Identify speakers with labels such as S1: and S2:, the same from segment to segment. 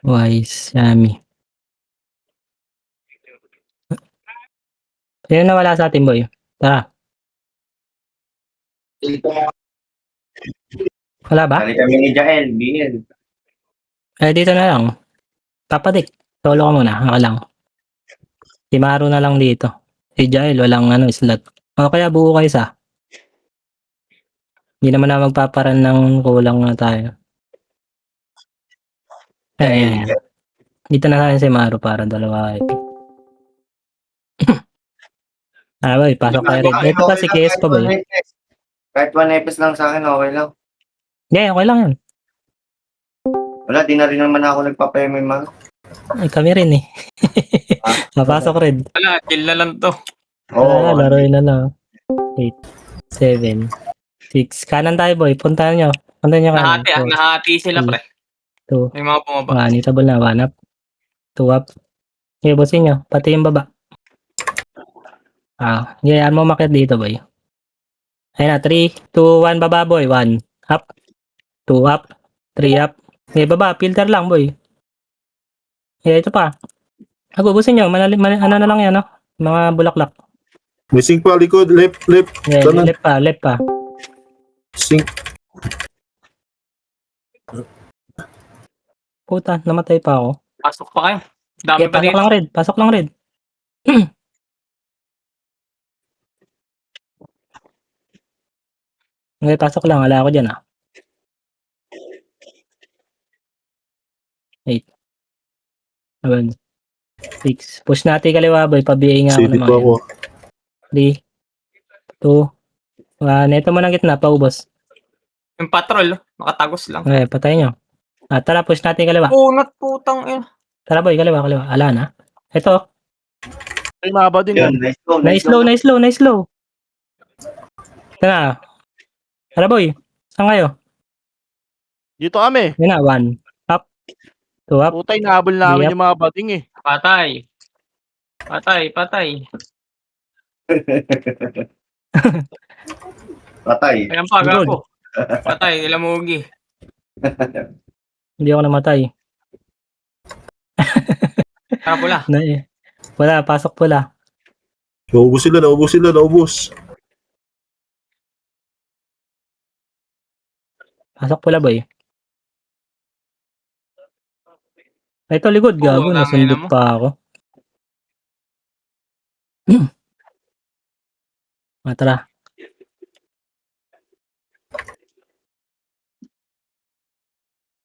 S1: Wise, Yami. Sino nawala sa atin, boy? Tara. Wala ba?
S2: Dali kami ni Jael, BL.
S1: Dito na lang. Papadik. Solo ka muna. Ako lang. Si Maru na lang dito. Si Jael, walang slot. O kaya buo kayo sa. Hindi naman na magpaparan ng kulang na tayo. Ayan. Dito na tayo si Maru para dalawa kayo. Boy, pasok kayo rin. Ito pa si KS pa, boy.
S2: Kahit 1 episode lang sa akin, okay lang.
S1: Yeah, okay lang yan.
S2: Wala, di na rin naman ako nagpapayamay mga.
S1: Kami rin eh. Mapasok rin.
S3: Wala, chill na lang to.
S2: Oo.
S1: Laruin na lang. 8, 7, 6. Kanan tayo, boy. Puntahan nyo. Puntahan nyo kanan.
S3: Nahati sila, pre.
S1: 2,
S3: May mga bumaba.
S1: 1. Itable na. 1 up. 2 up. Okay, bossin nyo. Pati yung baba. Gayaan mo makit dito, boy. Ayun na. 3, 2, 1. Baba, boy. 1 up. 2 up. 3 up. Okay, baba. Filter lang, boy. Okay, ito pa. Agubusin nyo. Ano na lang yan, no? Mga bulaklak.
S4: Missing pa, likod, left.
S1: Yeah,
S4: Kanan.
S1: left pa.
S4: Sink.
S1: Puta, namatay pa ako.
S3: Pasok pa kayo. Dami
S1: Okay,
S3: pa dito.
S1: pasok lang red. Okay, pasok lang. Wala ako dyan, 8. 7. 6. Push natin kaliwa, boy. Pabiyain nga ako
S4: CD
S1: naman.
S4: pa ako.
S1: 3, 2, 1. Ito mo ng gitna, paubos.
S3: Yung patrol, nakatagos lang.
S1: Okay, patay nyo. Tara, push natin kaliwa.
S3: Unat putang eh.
S1: Tara, boy, kaliwa. Ala na. Ito.
S5: Ay, mahaba din yan.
S2: Yun, nice
S1: Slow. Ito na. Tara, boy. Saan kayo?
S5: Dito kami.
S1: Yun na, 1. Up. 2 up.
S5: Putay, nahabol namin
S1: Yep.
S5: yung mga bading eh.
S3: Patay.
S2: Patay.
S3: Ayan pa, gago. Patay, nilamugi.
S1: Hindi ako namatay.
S3: Tara pula.
S1: Wala, pasok pula.
S4: Naubos sila.
S1: Pasok pula, boy. Ito, likod. Gago,
S3: dami
S1: nasundot
S3: na mo.
S1: pa ako. Tara.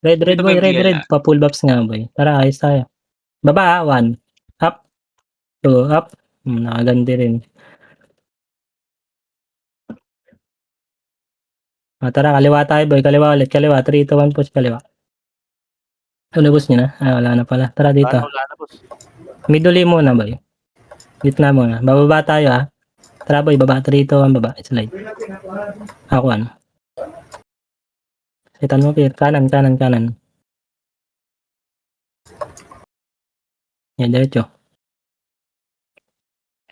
S1: Red,
S3: Dito
S1: boy.
S3: ba yung
S1: Red. Pa-pull buffs nga, boy. Tara, ayos tayo. Baba, 1. Up. 2, up. Nakagandi rin. Tara, kaliwa tayo, boy. Kaliwa ulit. 3, 2, 1, push kaliwa. Ulubos nyo na? Wala na pala. Tara dito.
S5: Wala na, boss.
S1: Miduli muna, boy. Gitna muna. Bababa tayo, Tara, boy. Baba. 3, 2, 1, baba. Slide. Ako, Sitan mo, Pier. Kanan. Yan, diretso.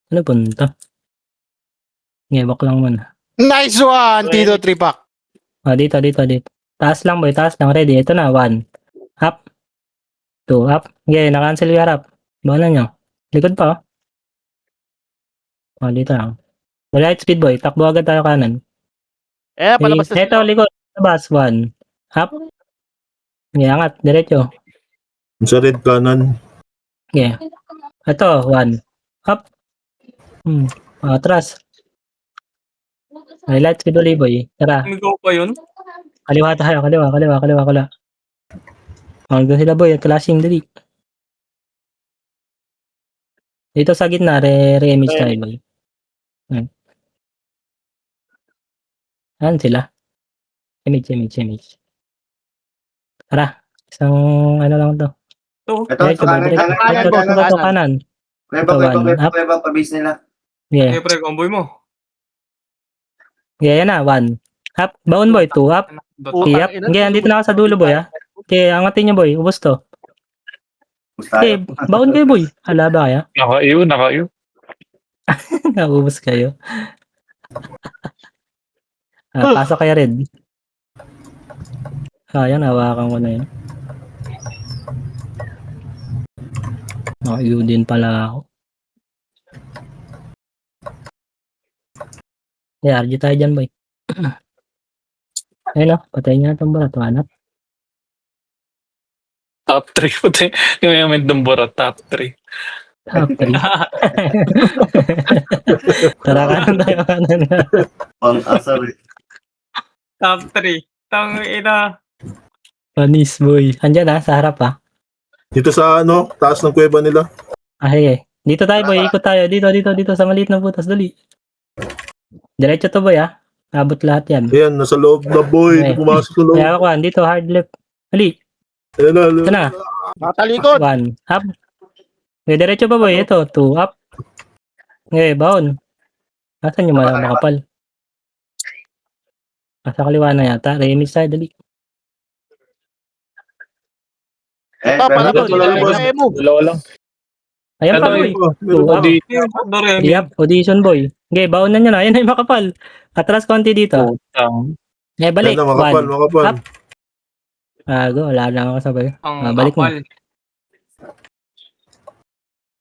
S1: Ano punta? Ngewak lang muna.
S5: Nice one! Tito Tripak.
S1: Dito. Taas lang, boy. Taas lang. Ready. Ito na. 1. Up. 2. Up. Okay, na-cancel yung harap. Bahala nyo. Likod pa, dito lang. Light speed, boy. Takbo agad tayo kanan.
S5: Palabas na
S1: Ito,
S5: sila.
S1: likod. Labas. 1. Up. Okay, angat. Diretso.
S4: Sa red kanan.
S1: Okay. Ito, 1. Up. Atras. Light speed ulit, boy. Tara.
S3: Umigaw pa yun.
S1: Kaliwa tayo. Kaliwa. Hanggang sila, boy. Clashing dali. Dito sa gitna, re-image tayo, boy. Ayan sila. Image. Tara. Isang ano lang to.
S2: Ito,
S1: Kanan.
S2: Kuweba, pabis nila.
S1: Yeah.
S3: Pre, comboy mo.
S1: Yeah, yan na. 1. Up. Baon, boy. 2 up.
S5: Putang
S1: Up.
S5: ina,
S1: Okay, andito na ako sa dulo, boy, Okay, angatin niyo, boy. Ubos to. Okay, baon kayo, boy. Hala ba kaya?
S6: Nakaiyo.
S1: Naubos kayo. Pasok kayo, red. Yan, hawakan ko na yun. Ayun din pala ako. Yeah, RG tayo dyan, boy. Ayun o, patay niya itong barat. Hanap.
S6: Top 3 puti. Yung element ng Bora, top 3.
S1: Top 3. Tara kanan tayo kanan.
S2: Pang-asar eh.
S3: Top 3. Tang ina.
S1: Panis, boy. Andyan ha, sa harap ha.
S4: Dito sa taas ng kuweba nila.
S1: Ah, sige. Dito tayo, boy. Ikot tayo. Dito. Sa maliit na butas. Dali. Diretso to, boy ha. Abot lahat yan.
S4: Ayan, nasa loob na boy.
S1: Okay.
S4: Pumasok sa loob.
S1: Kaya ako, dito, hard left. Dali.
S4: Ayan na.
S1: Ito na.
S5: Nakatalikod.
S1: 1. Up. Okay, diretso pa, boy. Ito, 2. Up. Okay, baon. Nasaan yung makapal? Nasa kaliwa na yata. Remix tayo, dali.
S5: Pa,
S2: pero
S5: palabas.
S4: wala labas.
S6: Dalawa lang.
S1: Ayan pa,
S6: Ito,
S1: boy.
S4: Meron pa.
S6: Di,
S3: Doremi.
S1: Yep, audition, boy. Okay, baon na nyo na. Ayan na yung makapal. Atras konti dito.
S6: putang.
S1: Eh, balik.
S4: Ayan na, makapal,
S1: 1.
S4: makapal.
S1: Up. Go, wala lang ako sabay.
S3: Ang
S1: balik mo.
S3: kapal.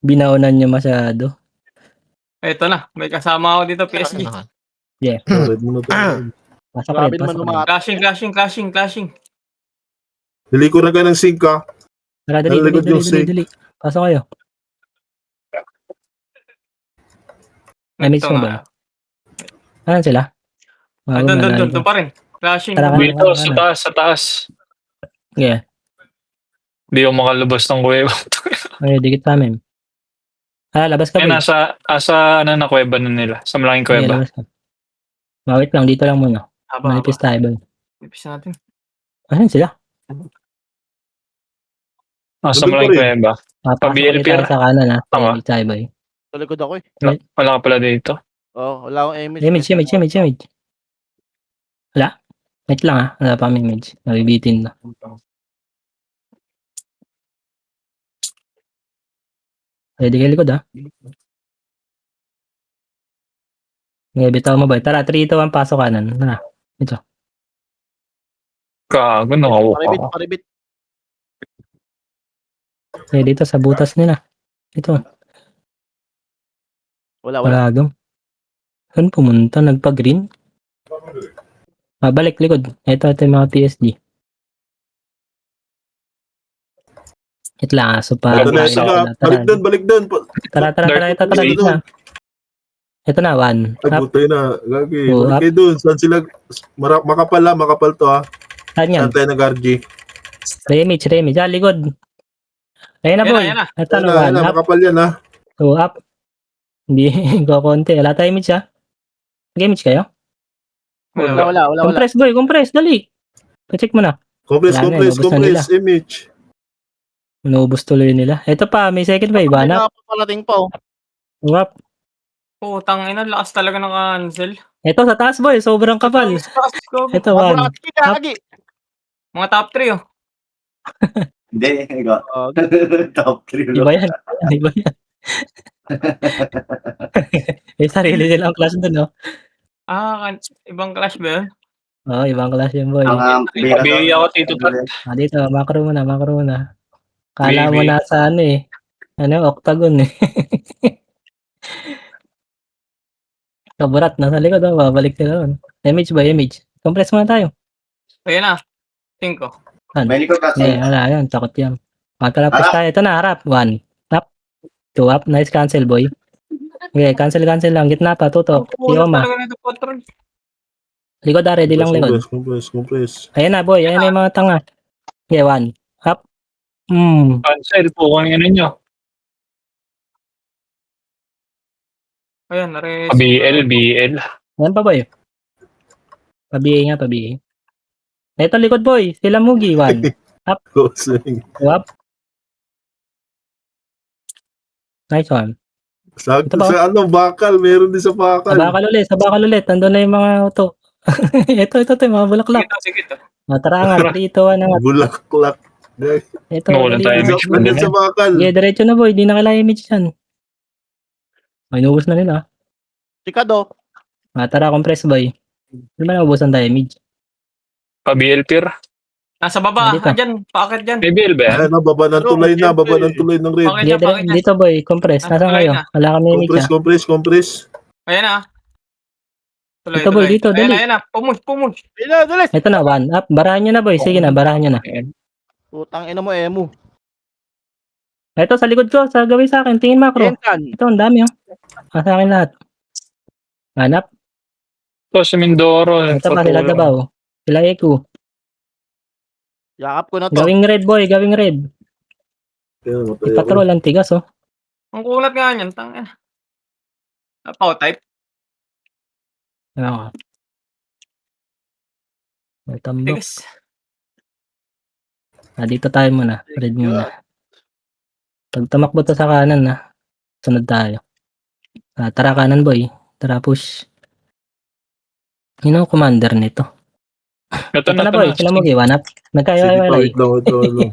S1: Binaunan nyo masyado.
S3: Ito na. May kasama ako dito, PSG.
S4: Red mo na tayo.
S1: Pasok
S5: Grabe
S1: rin,
S5: naman
S1: pasok rin.
S5: lumakad.
S3: Clashing.
S4: Dili ko na ka ng sync ka.
S1: Tara, dali.
S4: Nalagod yung sync.
S1: Pasok kayo. Na-miss
S3: Ito
S1: mo
S3: nga.
S1: ba? Ayan sila?
S3: Doon pa rin. Clashing.
S1: Tara,
S6: Dito, sa taas.
S1: Yeah.
S6: Di ako makalabas ng kuweba.
S1: Okay, dikit sa amin. Labas ka,
S6: Kaya
S1: boy.
S6: nasa na kuweba na nila. Sa malaking
S1: Okay,
S6: kuweba.
S1: labas ka. Wait lang, dito lang muna. Manipis tayo, boy.
S3: Manipis natin.
S1: Ayan sila?
S6: Sa
S4: Nandun pa
S6: malaking
S4: rin.
S6: kuweba.
S1: Papasok
S6: Pa-BL
S1: ulit tayo
S6: Pier?
S1: sa kanan, ha?
S6: Tama.
S1: Dikit tayo, boy.
S5: Sa likod ako eh.
S6: Wala ka pala dito.
S5: Wala akong image.
S1: Image. Wala? Wait lang, ha? Wala pa kami image. Nabibitin na. Ready kayo likod, ha? Okay, bitaw mo, boy. Tara, 3, 2, 1, pasok kanan. Tara.
S6: Gago, nakawak ako.
S5: Paribit.
S1: Okay, dito sa butas nila. Ito,
S5: Wala.
S1: paragam. Saan pumunta? Nagpa-green? Balik, likod. Ito yung mga PSG. Ito lang, aso pa.
S6: Wala
S4: Ito na. Balik doon.
S1: Tara, ito
S6: Dark
S1: na. Ito na, 1.
S4: Ay, butay na. Gagi.
S1: Oh,
S4: Balik
S1: up.
S4: kayo doon. Saan sila? Makapal to ha.
S1: Saan yan?
S4: Saan tayo nag-RG?
S1: Remage. Likod. Ayun na, boy.
S3: Ayan na.
S1: Ito
S4: Ayan
S1: na,
S4: na,
S1: 1. Up.
S4: makapal yan ha.
S1: 2, up. Hindi, konti. Wala tayo image, ha? Nag-image kayo?
S5: Wala.
S1: Compress, dali. Check mo na.
S4: Compress,
S1: Wala na, inubos na
S4: image.
S1: Inubos tuloy nila. Ito pa, may second wave,
S5: Wala
S1: hanap.
S5: pa palating pa oh.
S1: Up.
S3: Putang ina. Lakas talaga ng cancel.
S1: Ito sa taas, boy. Sobrang kapal. Ito, 1.
S5: Gagi.
S3: Mga top 3 oh.
S2: Hindi, ikaw. Top 3.
S1: Iba yan. May sarili nilang class dun, no?
S3: Ibang clash ba yun?
S1: Oo, ibang class yun, boy.
S2: Ang
S6: Pabihi ako, Tito Tat.
S1: Dito, macro muna. Kala mo
S6: Baby.
S1: nasa octagon eh. Kaburat, nasa likod, babalik sila ron. Image. Compress muna tayo.
S3: Ayan na. 5.
S2: May likod kasi.
S1: Wala yan, takot yan. Magkalapos tayo. Ito na, harap. 1. Up. 2 up. Nice cancel, boy. Okay, cancel lang. Gitna pa, tutok. Ioma. Likod, ready lang likod.
S4: Compress.
S1: Ayan na, boy. Ayan na yung mga tanga. Okay, 1. Up.
S6: Cancel po kung ano nyo.
S3: Ayan, nares.
S6: BL.
S1: Ayan pa, boy. Pabihi. Ito, likod, boy. Sila Mugi. 1.
S4: Closing.
S1: 2 up. Nice one.
S4: Sa
S1: Ito ba?
S4: bakal. Meron din sa bakal.
S1: Sa bakal ulit. Nandun na yung mga auto. ito, yung mga bulaklak.
S3: Sige to.
S1: Tara nga, dito na nga.
S4: Bulaklak.
S1: Ito,
S6: Nawalan
S1: dali
S6: tayo
S1: na.
S6: image.
S4: Nandun sa bakal.
S1: Okay, diretso na, boy. Di na kailangan image yan. May inubos na nila.
S5: Sikado.
S1: Tara, compress, boy. Hindi ba naubusan tayo image?
S6: Pa-BL Pier.
S3: Nasa baba,
S1: Dito.
S3: andyan, paakit dyan.
S6: May bill ba yan?
S4: Ayan na, baba ng tulay na, baba ng tulay ng red.
S3: Pakit
S1: Sige,
S3: dyan, pakit dyan.
S1: dito boy, compress.
S3: Nasa
S1: Nasaan
S3: tulay
S1: kayo?
S3: na.
S1: Wala kami yung
S4: Compress,
S1: mecha.
S4: compress, compress.
S3: Ayan na. Tuloy,
S1: Dito, boy,
S3: tuloy.
S1: dito,
S3: Ayan
S1: dali.
S3: na, ayan na. Pumus.
S5: Dalis!
S1: Ito na, 1 up. Barahan nyo na boy. Sige na, barahan nyo na.
S5: Putang ina mo, Emu.
S1: Ito, sa likod ko. Gawin sa akin. Tingin macro.
S5: Kentan.
S1: Ito, ang dami oh. Sa akin lahat. Hanap.
S6: Ito, si Mindoro.
S1: Ito pa sila Dabaw. Sila Eku.
S5: Yakap ko na to.
S1: Gawing red boy, gawing red.
S4: Ayan, matay ako.
S1: Ipatrol ang tigas oh.
S3: Ang kulat nga niyan, tangin. Pow type.
S1: Oo. May tambok.
S3: Tigas.
S1: Dito tayo muna. Red muna. Pag tumakbo to sa kanan na. Sunod tayo. Tara kanan boy. Tara push. Yun ang commander nito.
S6: Ito
S1: Ito na boy. Sila mo giwanap.
S4: Sige pa,
S1: Nagkaya-walay.
S4: wait lang.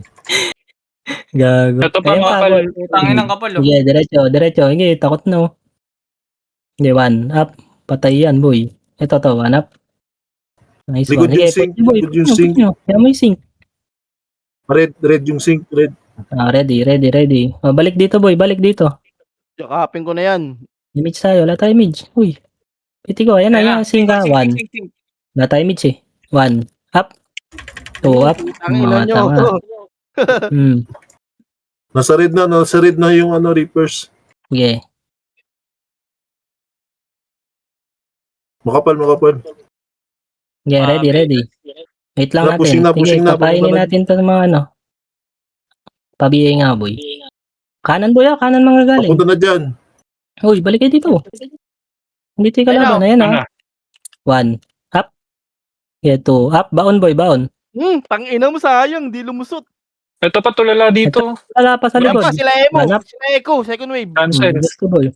S1: Gago.
S6: Ito pa
S1: Ayun
S6: mga
S1: pa,
S6: pal.
S1: boy.
S3: Tangin ng kapal, oh.
S1: Sige, diretso. Sige, takot na oh. Sige, 1 up. Patay yan, boy. Ito to, 1 up. Nice
S4: Likod
S1: one.
S4: yung
S1: Sige,
S4: sink,
S1: put nyo, boy.
S4: likod yung
S1: Put
S4: sink.
S1: nyo. Kaya mo yung sink.
S4: Red yung sink, red.
S1: Ready. Oh, balik dito, boy. Balik dito.
S5: Yakapin ko na yan.
S1: Image tayo. Wala tayo image. Uy. Piti ko. Ayan na,
S3: Ayan
S1: yung sink ka. 1.
S3: Sing.
S1: Wala tayo image eh. 1. Up. 2 up.
S5: Putang ina
S1: Mga
S5: nyo.
S1: tanga.
S4: Nasa red na yung Reapers.
S1: Sige.
S4: Makapal.
S1: Sige, ready. Wait lang natin.
S4: Pushing
S1: Sige,
S4: na,
S1: papainin
S4: papalag.
S1: natin to sa mga ano. Pabiyay nga, boy. Kanan, boy, kanan mga galing.
S4: Papunta na dyan.
S1: Uy, balik kayo dito. Dito yung kalaban. Ayan
S6: Ano?
S1: ah. 1. Up. Yeah, 2. Up. Baon, boy. Baon.
S5: Tangina mo, sayang. Di lumusot.
S6: Ito pa tulala dito.
S1: Wala pa sa
S5: Yan
S1: likod.
S5: pa, sila Emu.
S1: Hanap.
S5: Sila Echo. Second wave.
S6: Cancel.
S1: Gusto, boy.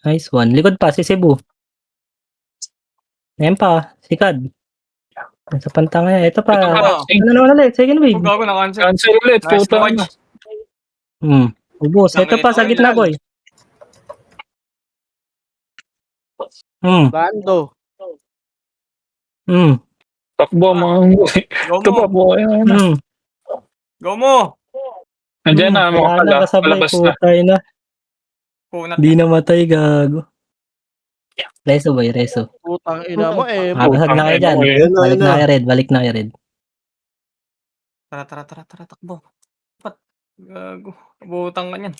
S1: Nice one. Likod pa, si Cebu. Ayan pa, si Kad. Sa pantanga yan. Ito
S6: Ito pa.
S1: pa. Ano naman ulit? Second wave.
S3: Gago na cancel.
S6: Cancel ulit.
S3: Nice
S6: Puta
S3: watch.
S6: na.
S1: Ubus. Ito pa, sa gitna, boy.
S5: Bando.
S6: Takbo mga boy.
S3: Go
S6: Ito pa
S3: mo.
S6: po. Ayan.
S3: Go mo.
S6: Nandiyan na mga pala. Palabas na.
S1: Putay na.
S3: Kunat.
S1: Di namatay, gago. Reso, boy. Reso.
S5: Putang ina mo, Emu.
S1: Basag na kayo dyan.
S4: Ayan na,
S1: Balik
S4: ayan
S1: na
S4: na.
S1: kayo, Red. Balik na kayo, Red.
S3: Tara, takbo. Pat. Gago. Butang ka niyan.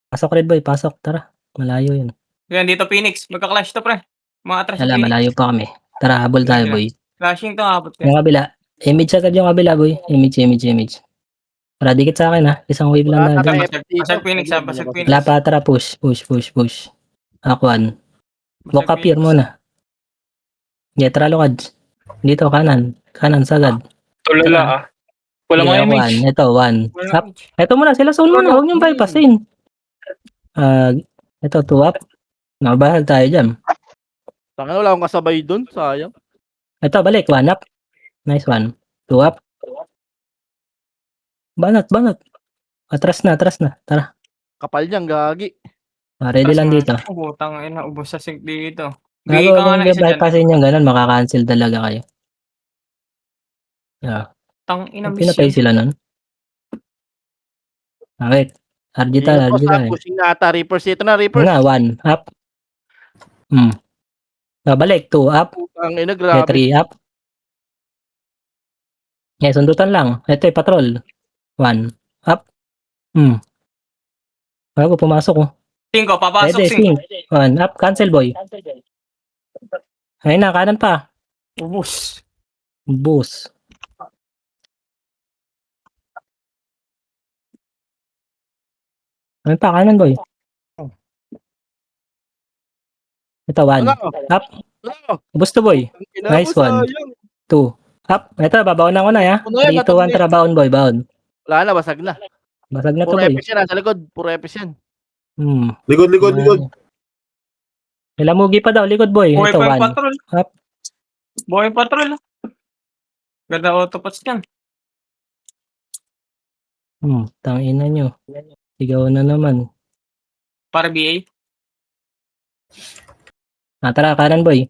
S1: Pasok, Red, boy. Pasok. Tara. Malayo yun.
S3: Yan, dito Phoenix. Magka-clash to, pre. Mga atras sa
S1: Wala,
S3: Phoenix.
S1: malayo pa kami. Tara, habol tayo, boy.
S3: Clashing to, abot ka.
S1: Yung kabila. Image agad yung kabila, boy. Image. Tara, dikit sa akin, ha. Isang wave lang
S5: Wala
S1: na.
S5: tayong
S1: dyan.
S5: FF dito.
S3: Basag Phoenix, basag Phoenix.
S1: Wala pa, tara. Push. Aquan. Walk up here muna. Yeah, tara, lukad. Dito, kanan. Kanan, sagad.
S6: Tulala ah. Wala mga
S1: Yeah,
S6: image.
S1: 1. Ito, 1. Up. Ito muna, sila zone muna. Huwag niyong bypassin. Ito, 2 up. Nakabahag tayo dyan.
S5: Tangina, wala akong kasabay dun. Sayang.
S1: Ito, balik. 1 up. Nice one. 2 up. Banat. Atras na. Tara.
S5: Kapal niyang gagi.
S1: Ready lang dito.
S3: Butang ina, ubos sa sink dito.
S1: Gago,
S3: Bigay ka nga
S1: kung
S3: ng isa dyan.
S1: bypassin yung ganun, makaka-cancel talaga kayo.
S3: Tang ina,
S1: Pinatay
S3: mission.
S1: sila nun. Wait. RG
S5: Dito,
S1: tayo.
S5: pushing na ata. Reapers. Ito na, Reapers.
S1: Nga, 1 up. Balik. 2 up.
S5: Putang ina,
S1: Okay,
S5: grabe.
S1: 3 up. Yeah, sundutan lang. Ito patrol. 1 up. Bago pumasok ko.
S3: 5, papasok
S1: Pwede,
S3: sink.
S1: 1 up. Cancel, boy. Ayun na, kanan pa.
S3: Ubos.
S1: Boost. Ayun pa, kanan, boy. Ito, 1
S5: Wala.
S1: up.
S5: Wala.
S1: Gusto, boy.
S5: Ina
S1: Nice
S5: mo,
S1: one.
S5: sayang.
S1: 2 up. Ito, babaon na ko na, ya.
S5: Ano yan,
S1: 3, 2, 1, tara, baon, boy. Baon.
S5: Wala na, basag na.
S1: Basag na to,
S5: Puro
S1: boy.
S5: epis yan, nasa likod. Puro epis yan.
S4: Likod.
S1: Nilamugi pa daw, likod, boy.
S3: Buhay
S1: Ito,
S3: pa
S1: 1
S3: yung patrol.
S1: up.
S3: Buhay yung patrol. Ganda autopots yan.
S1: Tangina nyo. Sigaw na naman.
S3: Para BA.
S1: Tara, kanan, boy.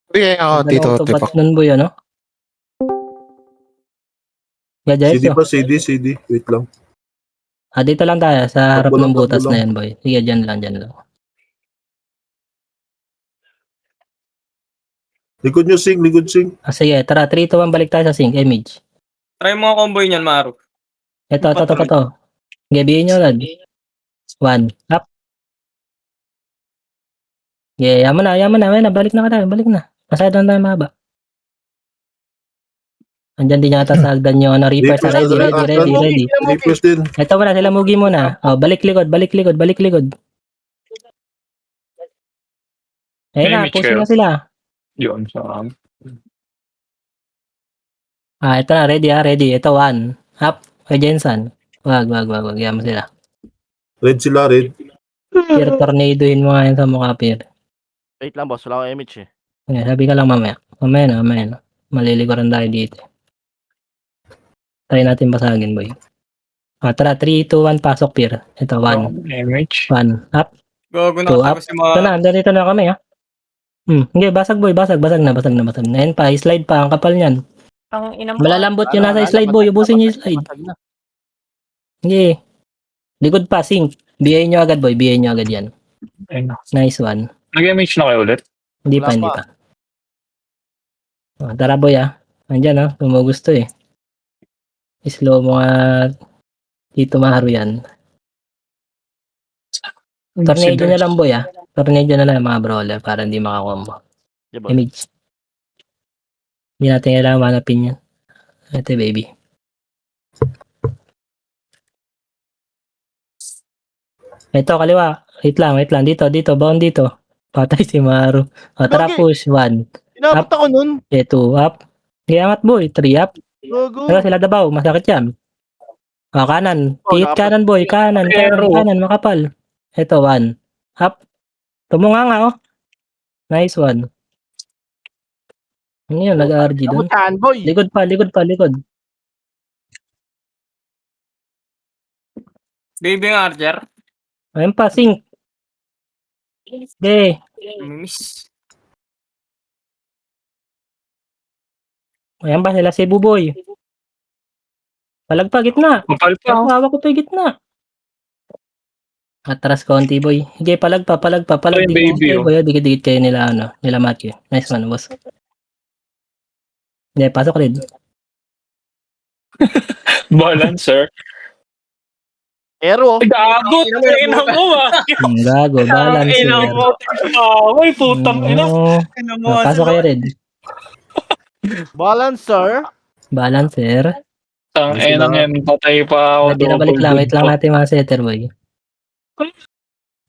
S7: Bigay ako, Tito
S1: Dalawang
S7: Ote po.
S1: tupats nun, boy, ano?
S4: CD
S1: Gadayos,
S4: pa, CD. Wait lang.
S1: dito lang tayo, sa harap
S4: Takbo
S1: ng
S4: lang,
S1: butas
S4: takbo
S1: na
S4: lang.
S1: yan, boy. Sige, dyan lang.
S4: Likod nyo, Sing.
S1: Sige, tara, 3, 2, 1, balik tayo sa sync, image.
S3: Try mo ang combo niyan, Maru.
S1: Ito. Gabihin nyo agad. 1, up. Yeah, yaman na, balik na. Masyado na tayo mahaba. Andyan din yata sa hagdan yung Reaper sa ready.
S4: Reapers din.
S1: Ito muna, sila mugi muna. Balik likod. Ayun na,
S6: Image
S1: push
S6: kayo.
S1: na sila.
S6: Yun, sa
S1: Ito na, ready. Ito, 1. Up, kay Jensen. Wag. Yaman sila.
S4: Red sila, red.
S1: Pier, tornadoin mo nga yun sa mukha, Pier.
S5: Wait lang, boss. Wala akong image eh.
S1: Okay, sabi ka lang mamaya. Mamaya na. Maliliguran tayo dito. Try natin basagin, boy. Tara, 3, 2, 1, pasok, Pier. Ito, 1.
S6: image.
S1: 1, up.
S3: Gogo na
S1: Two
S3: kasi
S1: up.
S3: si mga...
S1: Ito na, dito na kami, ha. Hindi, basag, boy. Basag na. Ngayon pa, slide pa. Ang kapal niyan.
S8: Ang inang
S1: Malalambot yun nasa slide, boy. Ubusin niyo yung slide.
S5: Basag na.
S1: Hindi. Likod pa, sync. BA nyo agad, boy. BA nyo agad yan.
S6: Ayun.
S1: Nice one.
S6: Nag-image na kayo ulit?
S1: Hindi pa. Tara, boy, ha. Andyan, ha. Gumugusto, eh. Slow mo nga. Dito Maharu yan. Tornado na lang, boy, ha. Tornado na lang, mga brawler, para hindi makakombo.
S5: Yeah, boss.
S1: Image. Hindi natin kailangan manapin yan. Ito, baby. Ito, kaliwa. Wait lang. Dito. Bound dito. Patay si Maru. Tara,
S5: Gagi.
S1: push. 1.
S5: Inabot ako nun.
S1: 2, up. Iangat, boy. 3, up.
S5: Gogo.
S1: Tara, sila dabaw. Masakit yan. Kanan. Pihit kanan, boy. Kanan. Makapal. Ito, 1. Up. Tumunga nga, oh. Nice one. Ano yun? Nag-RG doon.
S5: Kamutaan, boy.
S1: Likod pa.
S3: Baby ng Archer.
S1: Ayun pa, sync. Okay.
S3: Miss.
S1: Ayan ba sila si Buboy? Palag pa, gitna.
S6: Kapal pa.
S1: Hawak ko pa yung gitna. Atras konti, boy. Sige, palag pa.
S6: Ay, baby, oh.
S1: Boy, dikit-dikit kayo nila Matthew. Nice one, boss. Hindi, pasok rin.
S6: Balancer.
S5: Ero.
S6: Gago, ina mo ah.
S1: Gago, balance.
S6: Ina mo. Ay, putang ina.
S1: Pasok kayo rin.
S5: Balancer.
S1: Balancer.
S6: Ang ina yan, patay pa ako.
S1: Binabalik lang. Wait lang natin mga setter, boy.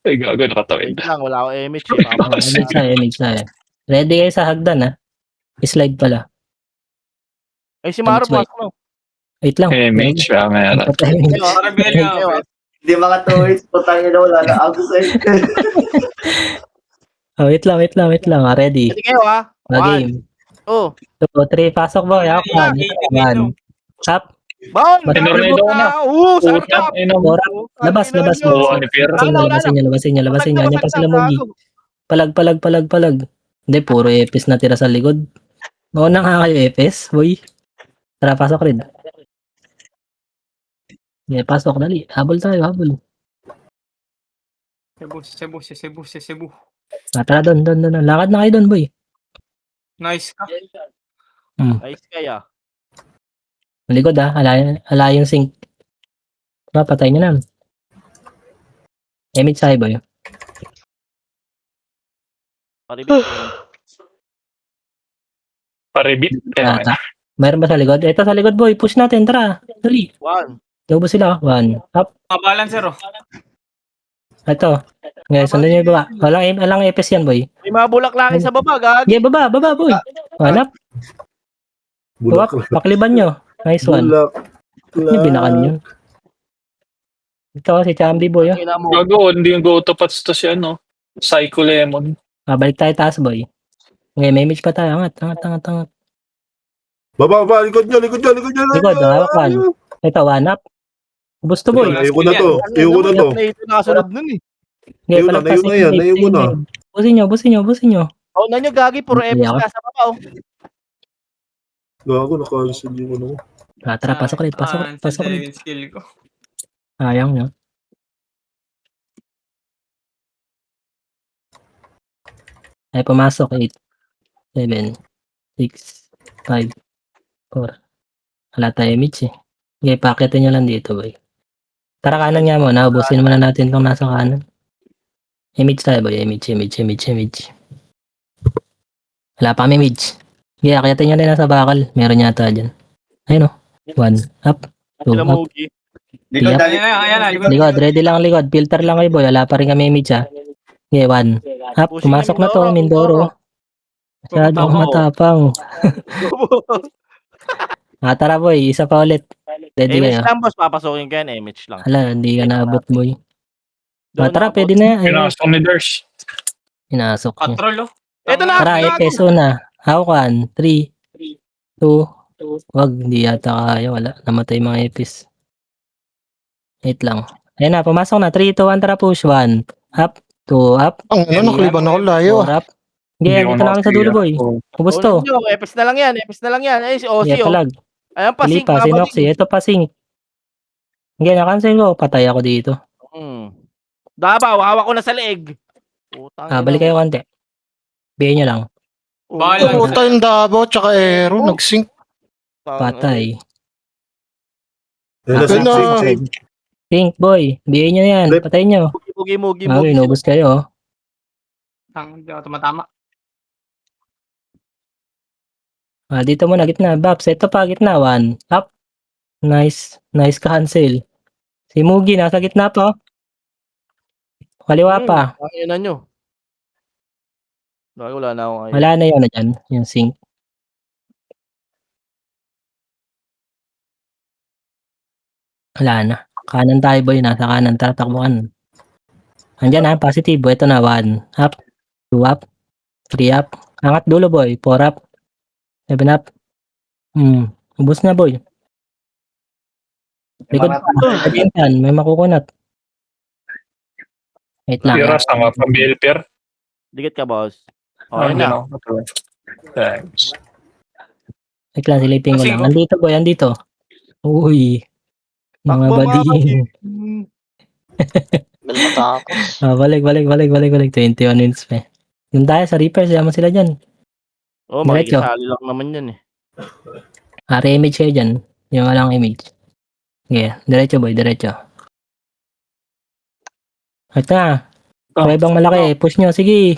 S6: Ay, gago, nakatawid.
S5: Wait lang, wala akong image eh.
S1: Image na. Ready kayo sa hagdan, ha? Slide pala.
S5: Ay, si Maro,
S1: Image,
S5: pasok mo.
S1: Wait lang.
S6: Image, meron.
S5: Kayo,
S3: Rebel nga.
S5: kayo,
S2: Hindi mga toys, putang ina wala na ako sa'yo.
S1: Wait lang. Ready.
S5: Ready kayo, ha?
S1: Game.
S5: 1,
S1: 2, 3, pasok, boy. 1. Up.
S5: Bang!
S6: Tinurnido na.
S5: Sarap!
S6: Ina mo.
S1: Labas.
S6: Oo, ni Pierre.
S1: Labasin nyo. Yan pa sila mugi. Palag. Hindi, puro epis na tira sa likod. Noon na nga kayo epis, boy. Tara, pasok rin. Yeah, pasok, dali. Habol tayo.
S3: Cebu.
S1: Tara, doon. Lakad na kayo doon, boy.
S3: Nice ka.
S5: Nice kaya.
S1: Malikod, ha. Ala yung sync. Tara, patay nyo na. Image sa'yo, boy.
S5: Paribig.
S6: Paribit.
S1: Ata. Mayroon ba sa likod? Ito sa likod, boy. Push natin. Tara. Dali.
S5: 1.
S1: Tubo sila. 1. Up.
S3: Balancer, oh.
S1: Ito. Okay, sundan nyo yung baba. Walang epis yan, boy.
S5: May mga bulaklaki sa baba, gag.
S1: Yeah, baba, boy. Up.
S4: Bulak.
S1: Pakliban nyo. Nice one. Hindi binakan yun. Ito si Chambi, boy.
S5: Ina mo.
S6: Gago, hindi yung go to pats to si ano. Psycho Lemon.
S1: Balik tayo taas, boy. Okay, may image pa tayo. Angat.
S4: Baba, likod nyo.
S1: Likod, hawak 1. Ito, 1 up. Gusto, boy.
S4: Ayoko na to.
S5: Ito nakasunod nun eh.
S1: Okay,
S4: Ayun na,
S1: palagpas
S4: ayun na yan, ayun mo na.
S1: Busin nyo.
S5: Oh, Oh, na nyo, Gagi. Puro
S1: Hindi
S5: Epis
S1: ako.
S5: nasa baba, oh.
S4: Gago, nakancel yung ano.
S1: Tara, pasok ulit, pasok ulit, pasok ulit.
S3: Yung skill ko.
S1: Sayang nyo. Ay, pumasok. 8, 7, 6, 5, 4. Wala tayo image eh. Okay, pakitin nyo lang dito, boy. Tara kanan nga mo, naubusin muna natin itong nasa kanan. Image tayo, boy. Image. Wala pa kami image. Okay, akitin nyo rin nasa bakal. Meron yata dyan. Ayun o. 1, up, 2,
S5: Sila
S1: up.
S5: Mugi.
S2: Likod,
S1: Yup.
S2: dali.
S3: Ayan na, likod.
S1: Likod, ready lang likod. Filter lang kayo, boy. Wala pa rin kami image, ha. Okay, 1. Up,
S5: Pushing
S1: pumasok na
S5: na
S1: to, Mindoro. Masyadong matapang. Tara, boy. Isa pa ulit. Ready
S5: Image
S1: kayo.
S5: lang, boss. Papasokin ka yan. Image lang.
S1: Hala, hindi ka naabot, boy.
S5: Doon
S1: Tara,
S5: ako,
S1: pwede
S5: boss.
S1: na. Ayun,
S6: Pinasok ni Ders.
S1: inasok niya.
S3: Patrol, oh.
S5: Ito na.
S1: Tara,
S5: gago.
S1: EPS una. Hawakan. 3, 2, wag, hindi yata kaya. Wala. Namatay mga EPS. 8 lang. Ayun na, pumasok na. 3, 2, 1, tara push. 1, up, 2, up,
S7: Ang ano, nakliban ako layo.
S1: 4, up. Hindi, dito na kami sa dulo, boy. Ubus to.
S5: Nyo, Epis na lang yan. Epis na lang yan. Ay, si Ozzy,
S1: Hindi,
S5: oh.
S1: palag.
S5: Ayan pa,
S1: Hindi
S5: sync.
S1: pa, si
S5: babalik.
S1: Noxy. Ito pa, sync. Hindi, nakancel ko. Patay ako dito.
S5: Dabaw, hawak ko na sa leeg. Putang
S1: Balik kayo konti. Bigyan nyo lang.
S3: Bahala.
S7: Puta yung Davao tsaka Aero, nag-sync.
S1: Patay.
S4: Ayun na,
S7: Ayun na.
S4: sing.
S1: Sync, boy. Bigyan nyo yan.
S4: Lep.
S1: Patay nyo.
S5: Mugi.
S1: Inubos kayo.
S3: Hindi ako tumatama.
S1: Dito muna, gitna. Babs, ito pa, gitna. 1, up. Nice. Nice cancel. Si Mugi, nasa gitna pa. Kaliwa pa.
S5: Ayun na nyo. Wala na akong ayun.
S1: Wala na yun, dyan. Yung sync. Wala na. Kanan tayo, boy. Nasa kanan. Tatakbuhan. Andyan ha, positive. Ito na, 1, up. 2, up. 3, up. Angat dulo, boy. 4, up. 7, up. Ubus na, boy. Likod pa. Agintan, may makukunat. Wait lang.
S6: Piras na nga, pambilper.
S5: Dikit ka, boss. Okay na.
S6: Thanks.
S1: Wait lang, silipin ko
S3: Kasi
S1: lang.
S3: ko-
S1: Andito, boy. Andito. Uy. Mga
S5: Takbo, mga
S1: bading.
S7: Matapos.
S1: Balik. 21 minutes pa. Yung tayo sa Reaper, sama sila dyan.
S5: Oh,
S1: Diretso.
S5: makikisali lang naman yan eh.
S1: Re-image kayo dyan. Yung walang image. Yeah, diretso boy, diretso. Ito na. Ibang malaki. Push nyo, sige.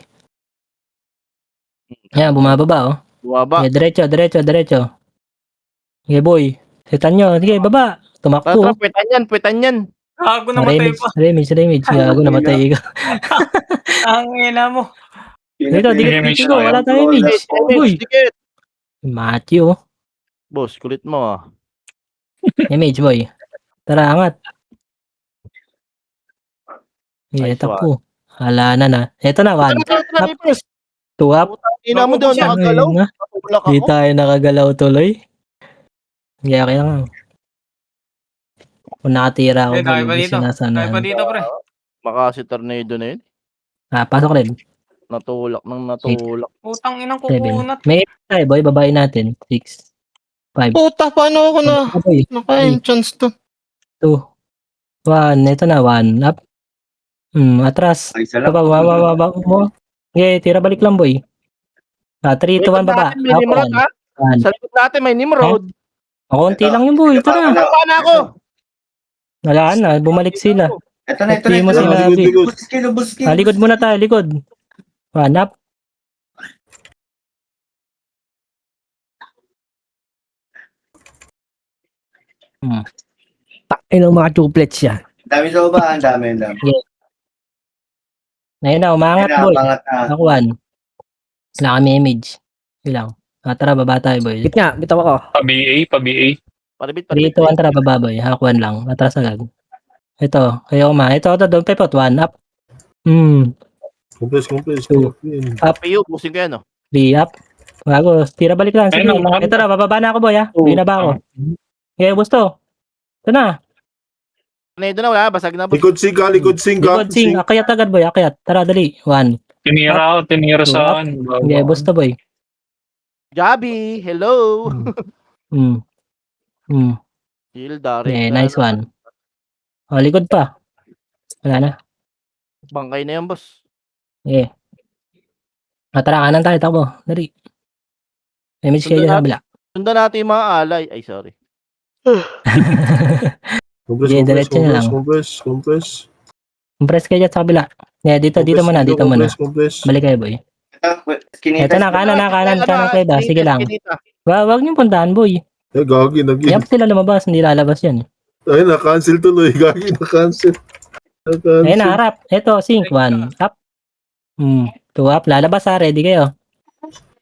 S1: Yan, bumababa oh.
S5: Buwaba.
S1: Okay, diretso. Okay boy. Setan nyo. Sige, baba. Tumakbo.
S5: Pwetan yan.
S3: Gago namatay pa.
S1: Remage. Gago, namatay ka.
S3: Ang ina mo.
S1: Dito, dikit ko. Wala tayong image. Uy.
S5: Dikit.
S1: Matthew.
S5: Boss, kulit mo ah.
S1: Image boy. Tara, angat. Okay,
S5: Nice
S1: takbo. Hala na. Ito na, 1. Up. 2 up.
S5: Ina mo daw nakagalaw.
S1: Ayun na.
S5: Natulak
S1: Di
S5: ako.
S1: tayo nakagalaw tuloy. Kaya lang. Kung nakatira ako,
S3: Eh, tayo pa
S1: hindi
S3: dito.
S1: sinasanahan.
S3: Tayo pa dito, pre.
S5: Baka si tornado na yun.
S1: Pasok rin.
S5: Natulak.
S3: Putang inang
S1: 7.
S3: kukunat.
S1: May tayo, boy. Babae natin. 6. 5.
S7: Puta, paano ako na
S1: Boy.
S7: naka-enchance to?
S1: 2. 1. Ito na, 1. Up. Atras.
S2: Ay,
S1: Ito pa, baba mo. Okay, tira balik lang, boy. 3, 2, 1, baba.
S5: May Nimrod ha.
S1: 1.
S5: Sa likod natin may Nimrod.
S1: Konti lang yung boy. Ito na.
S5: Baba na ako.
S1: Wala na. Bumalik sila.
S2: Ito na.
S1: Hindi mo sila.
S2: Buski.
S1: Likod muna tayo, likod. 1 up. Takin ng mga tuplets yan.
S2: Dami sa baba, ang dami.
S1: Ngayon na, umangat boy.
S2: Pangat na.
S1: Nakuhan. Wala kami image. Yun lang. Tara, baba tayo boy. Gitna, bitaw ako.
S6: Pa-BA.
S5: Paribit.
S1: 3, 2, 1, tara, baba boy. Hakuan lang. Atras agad. Ito, kayo uma. Ito, doon, pepot. 1 up.
S4: Compress.
S5: PU, busing ko yan oh.
S1: 3 up. Bago, tira balik lang. Sige.
S6: Ayun, umangat.
S1: Ito na, bababa na ako boy ha. Hindi na ba ako? Okay, gusto. Ito na.
S5: Tornado na wala. Basag na boss.
S4: Likod sing,
S1: Likod sing. Akayat agad boy, akayat. Tara, dali. 1,
S6: Tinira sa
S1: Up.
S6: akin.
S1: Hindi, basta boy.
S5: Jabi, hello.
S1: Hmm. Hmm.
S5: Hilda,
S1: Yeah,
S5: rin
S1: nice one. O, likod pa. Wala na.
S5: Bangkay na yan, boss.
S1: Yeah. Tara, kanan tayo, takbo. Dali. Image kayo dyan sa kabila.
S5: Sundan natin yung mga alay. Ay, sorry.
S4: Compress,
S1: Yeah,
S4: compress,
S1: diretso na lang.
S4: compress.
S1: Compress kayo dyan sa kabila. Yeah, dito muna, dito muna.
S4: Compress.
S1: Balik kayo, boy.
S2: Kinita
S1: Ito na, kanan, Cled, ah. Sige lang.
S5: Kinita.
S1: Wag niyong puntahan, boy.
S4: Eh, gagi,
S1: Yap sila lumabas, hindi lalabas yan.
S4: Ay, na-cancel tuloy. Gagi, na-cancel.
S1: Ayun na, harap. Ito, sync. 1, up. 2 up. Lalabas ha, ready kayo.